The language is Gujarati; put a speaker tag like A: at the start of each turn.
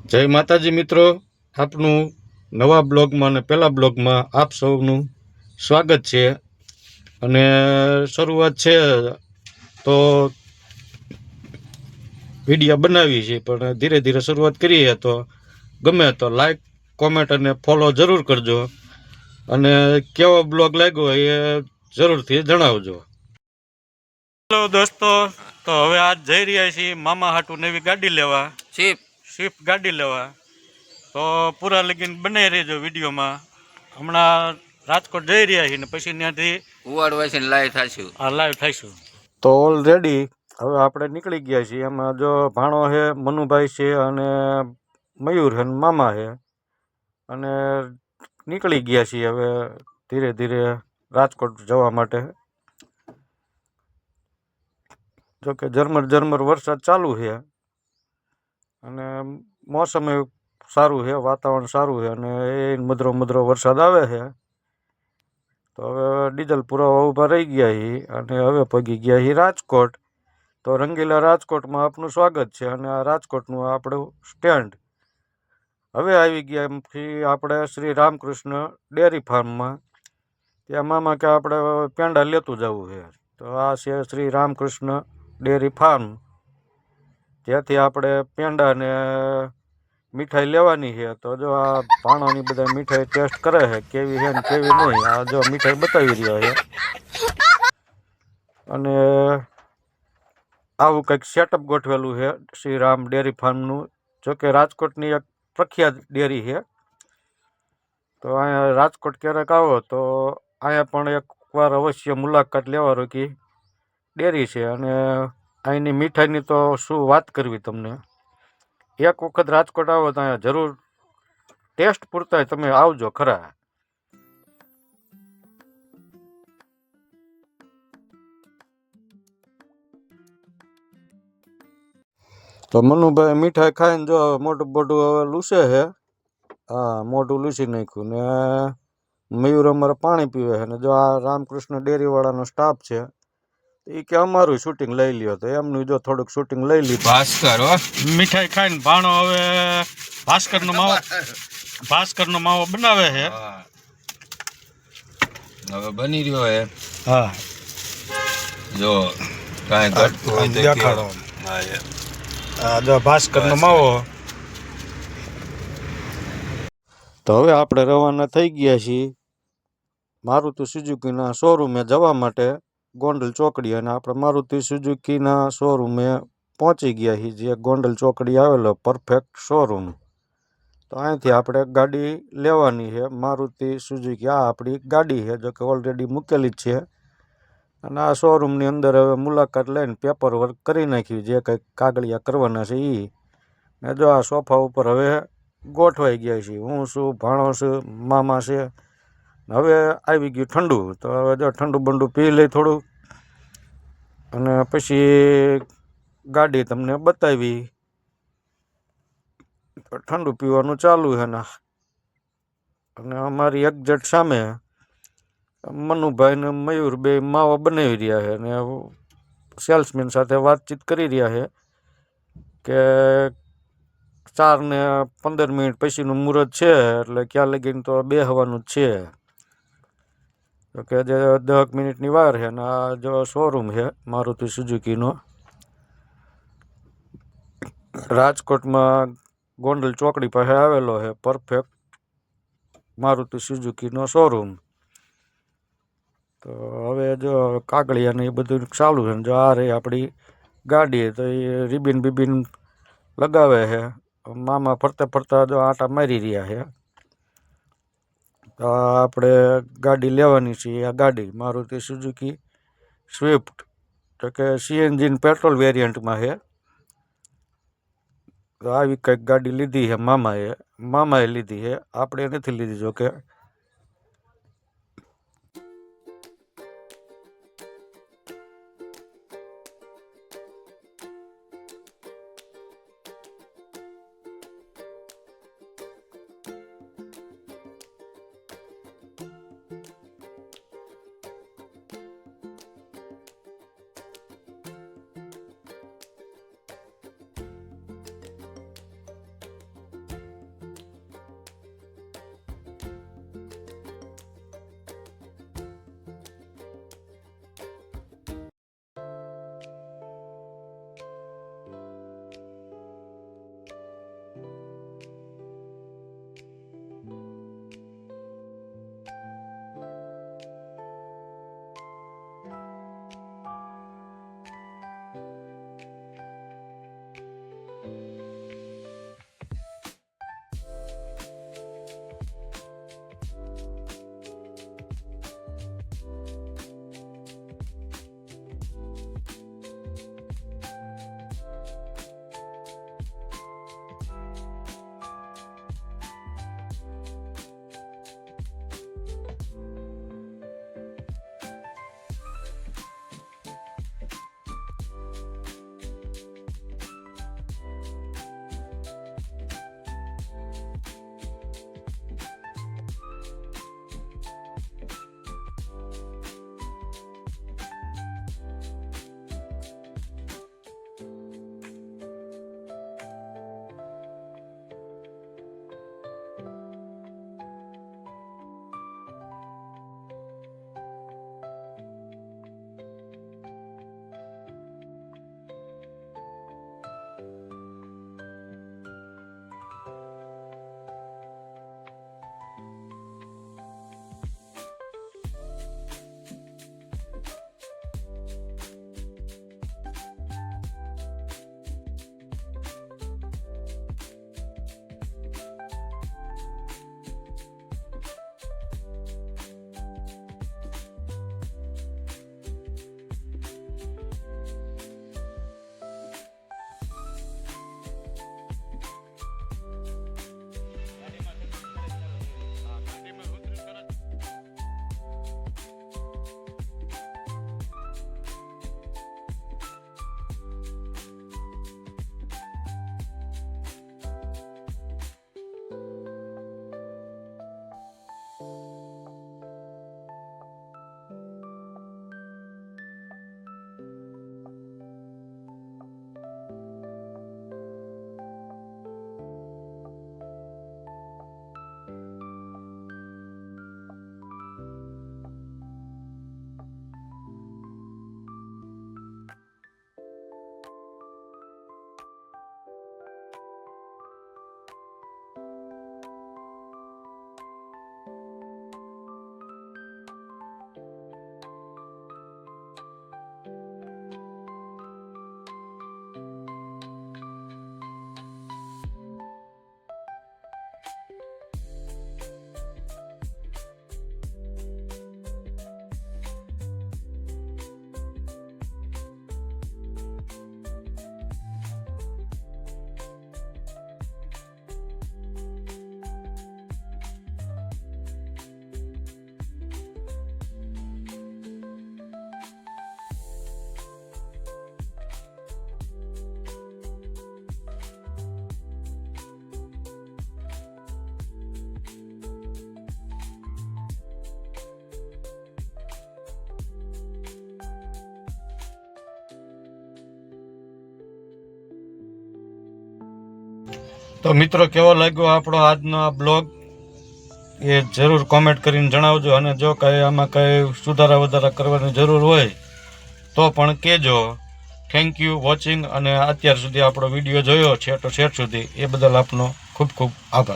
A: જય માતાજી મિત્રો, આપનું નવા બ્લોગમાં અને પહેલા બ્લોગમાં આપ સૌનું સ્વાગત છે. અને શરૂઆત છે તો વિડીયો બનાવી છે, પણ ધીરે ધીરે શરૂઆત કરીએ તો ગમે તો લાઈક, કોમેન્ટ અને ફોલો જરૂર કરજો. અને કેવો બ્લોગ લાગ્યો એ જરૂરથી જણાવજો. હેલો દોસ્તો, તો હવે આજ જઈ રહ્યા છીએ મામા હાટુ નવી ગાડી લેવા, સ્વિફ્ટ ગાડી લેવા. તો પૂરા લગીન બનાવી રહેજો વિડીયોમાં. હમણાં રાજકોટ જઈ રહ્યા છીએ ને પછી ત્યાંથી
B: ઉવાડવાસી લાઈવ થશું.
A: લાઈવ થઈશું. તો ઓલરેડી હવે આપણે નીકળી ગયા છીએ. એમાં જો ભાણો છે, મનુભાઈ છે અને મયુર છે, મામા છે. અને નીકળી ગયા છીએ હવે ધીરે ધીરે રાજકોટ જવા માટે. જોકે ઝરમર વરસાદ ચાલુ છે અને મોસમ સારું છે, વાતાવરણ સારું છે અને એ મધરો વરસાદ આવે છે. તો હવે ડીઝલ પુરાવા ઊભા રહી ગયા છીએ અને હવે પગી ગયા છીએ રાજકોટ. તો રંગીલા રાજકોટમાં આપનું સ્વાગત છે. અને આ રાજકોટનું આપણું સ્ટેન્ડ. હવે આવી ગયા આપણે શ્રી રામકૃષ્ણ ડેરી ફાર્મમાં. ત્યાં મામા કે આપણે પેંડા લેતું જવું છે. તો આ છે શ્રી રામકૃષ્ણ ડેરી ફાર્મ, ત્યાંથી આપણે પેંડા ને મીઠાઈ લેવાની છે. તો જો આ ભાણોની બધા મીઠાઈ ટેસ્ટ કરે છે, કેવી છે ને કેવી નહીં. આ જો મીઠાઈ બતાવી રહ્યા છે. અને આવું કંઈક સેટઅપ ગોઠવેલું છે શ્રી રામ ડેરી ફાર્મનું. જોકે રાજકોટની એક પ્રખ્યાત ડેરી છે. તો અહીંયા રાજકોટ ક્યારેક આવો તો અહીંયા પણ એકવાર અવશ્ય મુલાકાત લેવાનો કે ડેરી છે. અને અહીંની મીઠાઈની તો શું વાત કરવી તમને. એક વખત રાજકોટ આવો તો અહીંયા જરૂર ટેસ્ટ પૂરતા તમે આવજો ખરા. તો મનુભાઈ મીઠાઈ ખાઈને જો મોટું હવે લૂસે છે. હા, મોઢું લૂસી નાખ્યું ને મયુર અમારે પાણી પીવે છે. ને જો આ રામકૃષ્ણ ડેરીવાળાનો સ્ટાફ છે એ કે અમારું શૂટિંગ લઈ લ્યો. તો એમનું જો થોડુંક શૂટિંગ લઈ લીધું.
B: ભાસ્કર
A: મીઠાઈ ખાઈને ભાણો હવે ભાસ્કરનો માવો બનાવે છે.
B: હવે બની રહ્યો હે.
A: હા,
B: જો કાંઈ ઘટતું
A: દેખાડો. હા, જો ભાસ્કરનો માવો. તો હવે આપણે રવાના થઈ ગયા છીએ મારુતિ સુઝુકીના શોરૂમે જવા માટે, ગોંડલ ચોકડી. અને આપણે મારુતિ સુઝુકીના શોરૂમે પહોંચી ગયા છીએ, જે ગોંડલ ચોકડી આવેલો પરફેક્ટ શોરૂમ. તો અહીંથી આપણે ગાડી લેવાની છે, મારુતિ સુઝુકી. આ આપણી ગાડી છે, જો કે ઓલરેડી મૂકેલી જ છે. અને આ શોરૂમની અંદર હવે મુલાકાત લઈને પેપર વર્ક કરી નાખ્યું, જે કંઈક કાગળિયા કરવાના છે એ. ને જો આ સોફા ઉપર હવે ગોઠવાઈ ગયા છે. હું છું, ભાણો છે, મામા છે. હવે આવી ગયું ઠંડુ. તો હવે જો ઠંડુ બંડુ પી લઈ થોડું, અને પછી ગાડી તમને બતાવી. ઠંડુ પીવાનું ચાલુ છે ને. અને અમારી એક્ઝેક્ટ સામે મનુભાઈ ને મયુર બે માવા બનાવી રહ્યા છે. અને સેલ્સમેન સાથે વાતચીત કરી રહ્યા છે કે 4 ને 15 મિનિટ પછીનું મુહૂર્ત છે, એટલે ક્યાં લગીને તો બેહવાનું જ છે. તો કે જે 10 મિનિટની વાર છે. ને આ જો શોરૂમ છે મારુતિ સુઝુકીનો, રાજકોટમાં ગોંડલ ચોકડી પાસે આવેલો છે પરફેક્ટ મારુતિ સુઝુકીનો શોરૂમ. તો હવે જો કાગળિયા ને એ બધું ચાલુ છે. જો આ રહી આપણી ગાડી. તો એ રિબિન બિબિન લગાવે છે. મામા ફરતા જો આટા મારી રહ્યા છે. તો આપણે ગાડી લેવાની છે. આ ગાડી મારુતિ સુઝુકી સ્વિફ્ટ, તો કે સીએનજી પેટ્રોલ વેરિયન્ટમાં છે. તો આવી કંઈક ગાડી લીધી છે મામાએ લીધી છે, આપણે નથી લીધી. જોકે તો મિત્રો કેવો લાગ્યો આપણો આજનો આ બ્લોગ એ જરૂર કોમેન્ટ કરીને જણાવજો, અને જો કંઈ આમાં કંઈ સુધારા વધારા કરવાની જરૂર હોય તો પણ કહેજો. થેન્ક યુ વોચિંગ, અને અત્યાર સુધી આપણો વિડીયો જોયો છે તો છેટ સુધી એ બદલ આપનો ખૂબ ખૂબ આભાર.